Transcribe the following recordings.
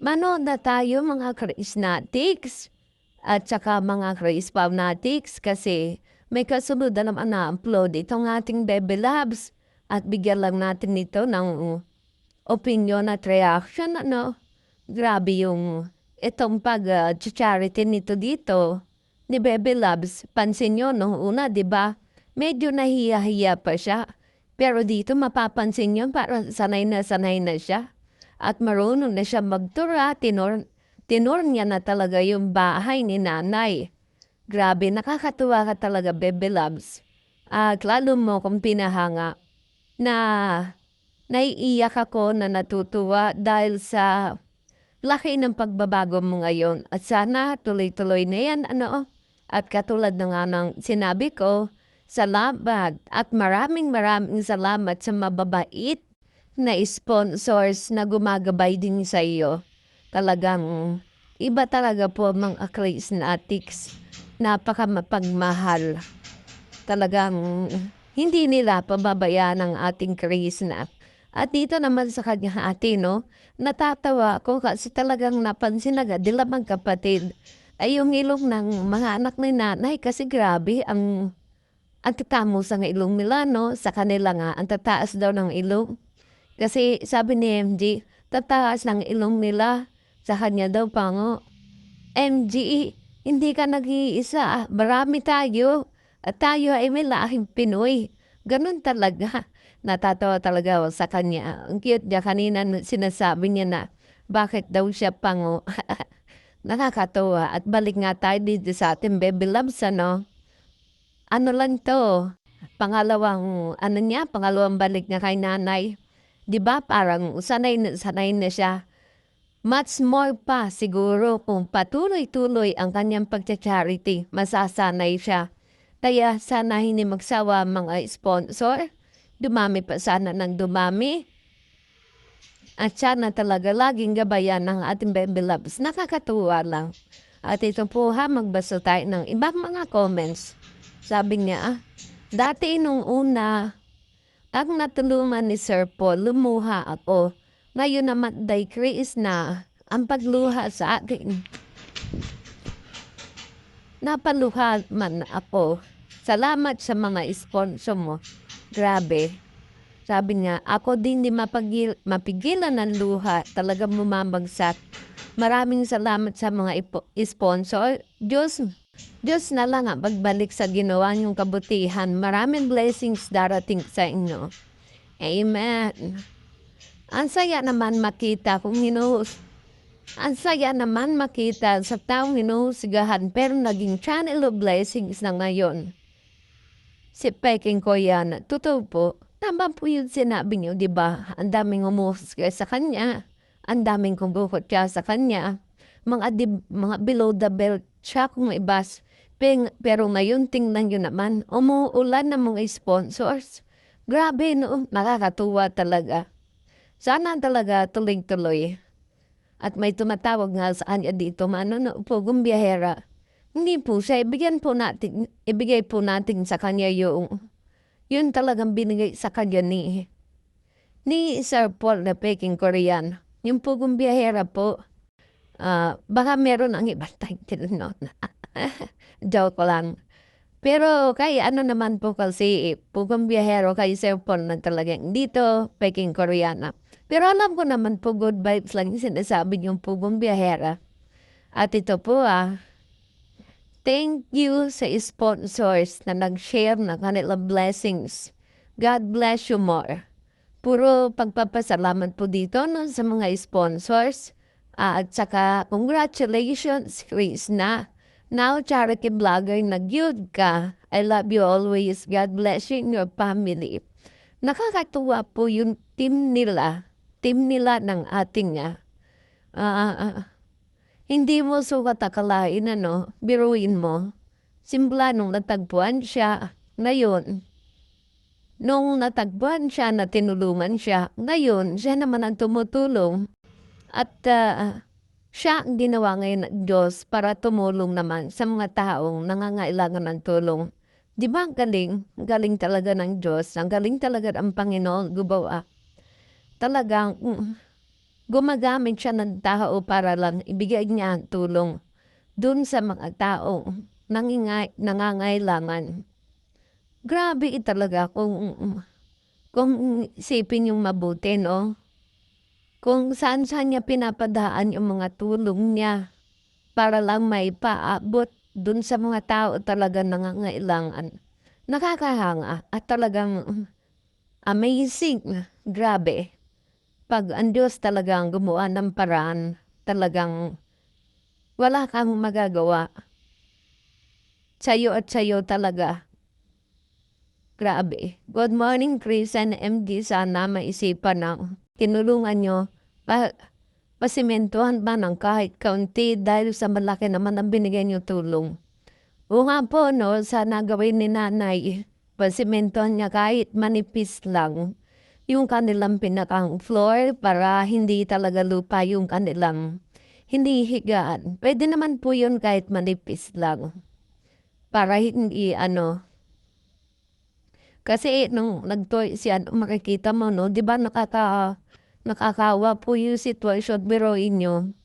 Manood na tayo mga Charismatics at saka mga Charismatics kasi may kasunod na naman na-upload itong ating Bebe Labs at bigyan lang natin nito ng opinion at reaction. Grabe yung itong pag-charity nito dito ni Bebe Labs. Pansin nyo, nung una, di ba? Medyo nahiya-hiya pa siya. Pero dito mapapansin nyo, parang sanay na siya. At marunong na siya magtura, tinor niya na talaga yung bahay ni nanay. Grabe, nakakatuwa ka talaga, Bebe Loves. At lalo mo kung pinahanga na naiiyak ako na natutuwa dahil sa laki ng pagbabago mo ngayon. At sana tuloy-tuloy na yan, At katulad na nga ng sinabi ko, salamat at maraming salamat sa mababait na sponsors na gumagabay din sa iyo. Talagang iba talaga po mga Charismatics. Napaka mapagmahal. Talagang hindi nila pababayaan ang ating Charisma. At dito naman sa kanya natatawa ako kasi talagang napansin agad nila magkapatid ay yung ilong ng mga anak ni nanay kasi grabe ang tatamos ang ilong nila, sa kanila nga, ang tataas daw ng ilong. Kasi sabi ni MG, tataas ng ilong nila. Sa kanya daw pango, MG, hindi ka nag-iisa. Marami tayo. At tayo ay may lahing Pinoy. Ganun talaga. Natatawa talaga ako sa kanya. Ang cute niya. Kanina sinasabi niya na bakit daw siya pango. Nakakatawa. At balik nga tayo dito sa ating Bebe Loves, Ano lang to? Pangalawang balik nga kay nanay. 'Di ba parang sanay na siya. Much more pa siguro kung patuloy-tuloy ang kanyang pagcha-charity, masasanay siya. Kaya sana hindi magsawa mga sponsor. Dumami pa sana ng dumami. At sana talaga laging gabayan ng ating Bebe Loves. Nakakatuwa lang. At ito po magbasa tayo ng ibang mga comments. Sabi niya, dati nung una, ang natulungan ni Sir Paul, lumuha ako. Ngayon naman, Chris na ang pagluha sa akin. Napaluha man ako. Salamat sa mga sponsor mo. Grabe. Sabi niya, ako din di mapigilan ng luha. Talagang bumabagsak. Maraming salamat sa mga sponsor. Diyos na lang pagbalik sa ginawa niyong kabutihan. Maraming blessings darating sa inyo. Amen. Ang saya naman makita sa taong hinuhusgahan pero naging channel of blessings na ngayon. Si Peking ko yan. Totoo po. Tama po yung sinabi niyo, di ba? Ang daming humusga sa kanya. Ang daming kumukot siya sa kanya. Mga below the belt siya kung ibas. Pero ngayon tingnan nyo naman, umuulan ng mga sponsors. Grabe nakakatuwa talaga. Sana talaga tuloy-tuloy. At may tumatawag nga sa kanya dito, pugong biyahera. Hindi po siya, ibigay po natin sa kanya yun talagang binigay sa kanya ni Sir Paul na Peking Korean. Yung pugong biyahera po, baka meron ang ibang title, Joke lang. Pero kay naman po kasi pugong biyahero kay Sir Paul na talagang dito, Peking Koreana. Pero alam ko naman po good vibes lang yung sinasabi yung pugong biyahera. At ito po thank you sa sponsors na nag-share ng kanilang blessings. God bless you more. Puro pagpapasalamat po dito sa mga sponsors. At saka congratulations, Chris na. Now, charity vlogger na good ka. I love you always. God bless you and your family. Nakakatuwa po yung team nila ng ating hindi mo sukat akalain, biruin mo. Simula nung natagpuan siya, ngayon. Nung natagpuan siya na tinulungan siya, ngayon, siya naman ang tumutulong. At siya ang ginawa ngayon ng Diyos para tumulong naman sa mga taong nangangailangan ng tulong. Di ba ang galing? Ang galing talaga ng Diyos. Ang galing talaga ng Panginoon gumawa. Talagang gumagamit siya ng tao para lang ibigay niya ang tulong dun sa mga taong nangangailangan. Grabe talaga kung isipin yung mabuti 'no, kung saan-saan niya pinapadaan yung mga tulong niya para lang maipaabot dun sa mga tao talagang nangangailangan. Nakakahanga at talagang amazing, grabe. 'Pag ang Diyos talagang gumawa ng paraan, talagang wala kang magagawa. Sa'yo at sa'yo talaga. Grabe. Good morning, Chris and MD. Sana maisipan na tinulungan niyo pasimentuhan ba ng kahit kaunti dahil sa malaki naman ang binigay niyong tulong. Oo nga po 'no, sana gawin ni nanay, pasimentuhan niya kahit manipis lang yung kanilang pinakang floor para hindi talaga lupa yung kanilang hindi higaan. Puwede naman po yun kahit manipis lang para hindi ano kasi nung nag-toy siya makikita mo 'no, 'di ba nakakaawa po yung sitwasyon. Biruin niyo,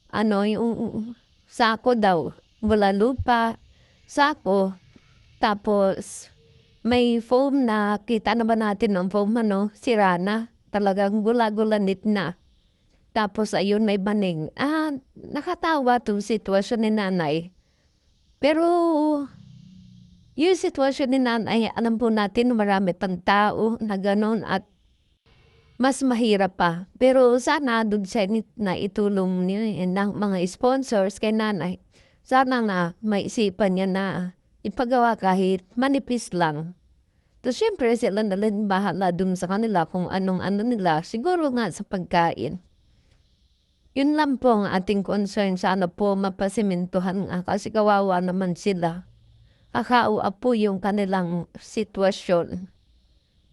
ano yung sako daw, wala lupa, sako, tapos may foam na kita naman natin ang foam ano, sira na, talagang gula-gulanit na. Tapos ayun may banig. Nakatawa 'tong sitwasyon ni nanay. Pero yung sitwasyon ni nanay alam po natin marami pang tao na gano'n at mas mahirap pa. Pero sana dun sa naitulong ng mga sponsors kay nanay, sana na maisipan niya na ipagawa kahit manipis lang. Tapos siyempre sila na rin bahala dun sa kanila kung anong ano nila, siguro nga sa pagkain. Yun lang po ang ating concern, sana po mapasimentuhan nga kasi kawawa naman sila. Kakaawa po yung kanilang sitwasyon.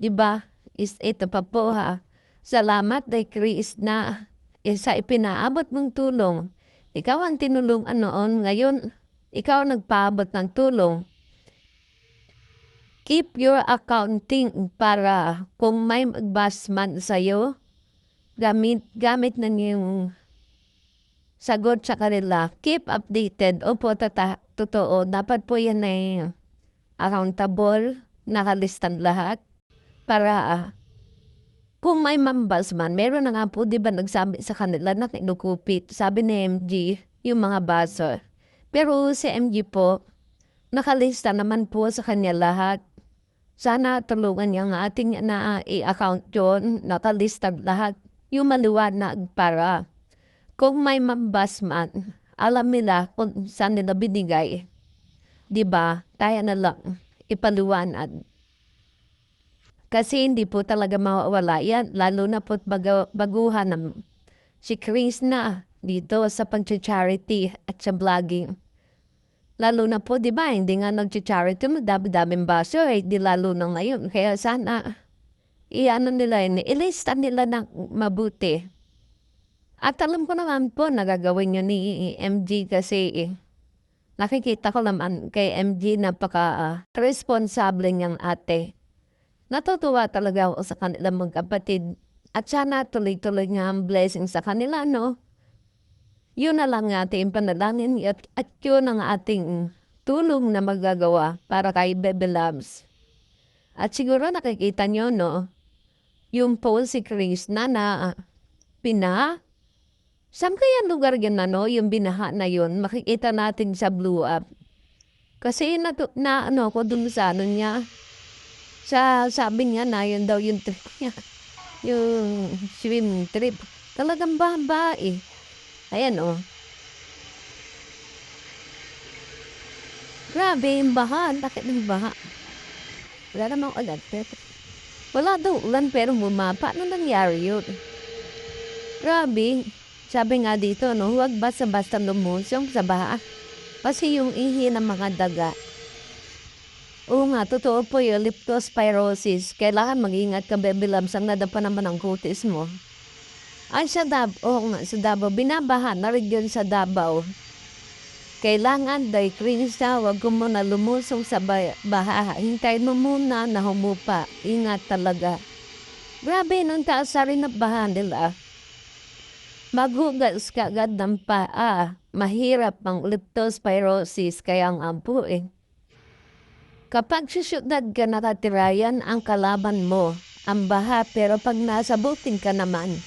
'Di ba? Ito pa po ha. Salamat kay Chris na sa ipinaabot mong tulong. Ikaw ang tinulungan noon, ngayon ikaw ang nagpaabot ng tulong. Keep your accounting para kung may magbasman sa'yo, gamit na yung sagot sa kanila. Keep updated. Opo, totoo. Dapat po yan ay accountable, nakalistan lahat. Para kung may mambasman, meron na nga po, di ba nagsabi sa kanila na kinukupit. Sabi ni MG, yung mga buzzer. Pero si MG po, nakalista naman po sa kanya lahat. Sana tulungan niya nga ating na i-account yun, nakalista lahat. Yung maliwanag para kung may mambasman, alam nila kung saan nila binigay. 'Di ba? Tayo na lang ipaliwanag. Kasi hindi po talaga mawawala yan, lalo na po baguhan ng si Chris na dito sa pag-charity at sa vlogging. Lalo na po, 'di ba? Hindi nga nag-charity, madami-daming baso di lalo na ngayon. Kaya sana iano nila yun, ilista nila ng mabuti. At alam ko naman po nagagawin yun ni MG kasi nakikita ko naman kay MG responsable niyang ate. Natutuwa talaga ako sa kanilang magkapatid at sana tuloy-tuloy nga ang blessing sa kanila, no? Yun na lang ating panalangin at yun ang ating tulong na magagawa para kay Bebe Loves. At siguro nakikita nyo, no? Yung post si Chris na saan kaya lugar yun no? Yung binaha na yun, makikita natin sa Blue App. Kasi ko dun sa ano niya, sabi niya na yun daw yung trip niya. Yung swim trip. Talagang babae. Ayan Grabe yung baha. Bakit ng baha? Wala namang ulan. Wala daw ulan pero bumaba. Paano nangyari yun? Grabe. Sabi nga dito, huwag basta-basta lumusong sa baha. Kasi yung ihi ng mga daga. Oo nga, totoo po yung leptospirosis. Kailangan mag-ingat ka, Bebe Loves, ang nadapa naman ang kutis mo. Ay, sa Davao, binabaha na rin yun sa Davao. Kailangan, Chris, wag ko muna lumusong sa baha. Hintayin mo muna na humupa. Ingat talaga. Grabe, nung taas sa rin na baha nila. Maghugas ka agad ng paa. Mahirap ang leptospirosis kaya ang ampo eh. Kapag sa syudad ka nakatirayan ang kalaban mo, ang baha pero pag nasa buting ka naman,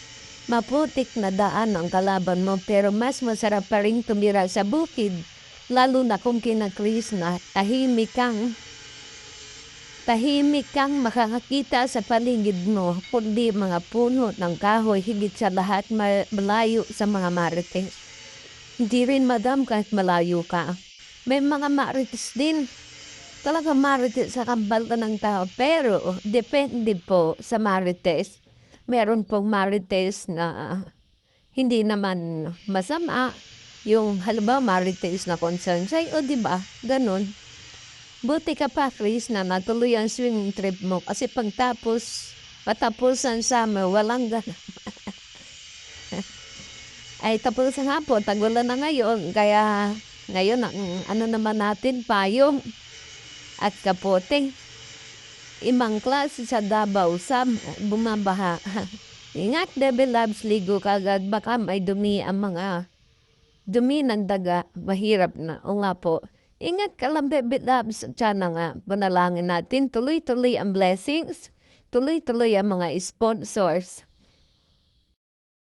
maputik na daan ang kalaban mo pero mas masarap pa rin tumira sa bukid. Lalo na kung kinakris na tahimik kang makakakita sa paligid mo, kundi mga puno ng kahoy higit sa lahat malayo sa mga marites. Hindi rin madam kahit malayo ka. May mga marites din. Talaga marites sa kambal ng tao. Pero depende po sa marites. Meron pong marites na hindi naman masama. Yung halimbawa marites na concern sa'yo, o diba? Ganon. Buti ka pa, Chris, na natuloy ang swimming trip mo kasi patapusan summer, walang gana. Ay, tapos nga po, tagulan na ngayon. Kaya ngayon, ang naman natin, payong at kapote. Imang klase sa Davao, bumabaha. Ingat, Devil Labs, ligo kagad. Baka may dumi ang mga dumi ng daga. Mahirap na. O nga po. Ingat ka lang, Devil Labs. Tsana nga, panalangin natin. Tuloy-tuloy ang blessings. Tuloy-tuloy ang mga sponsors.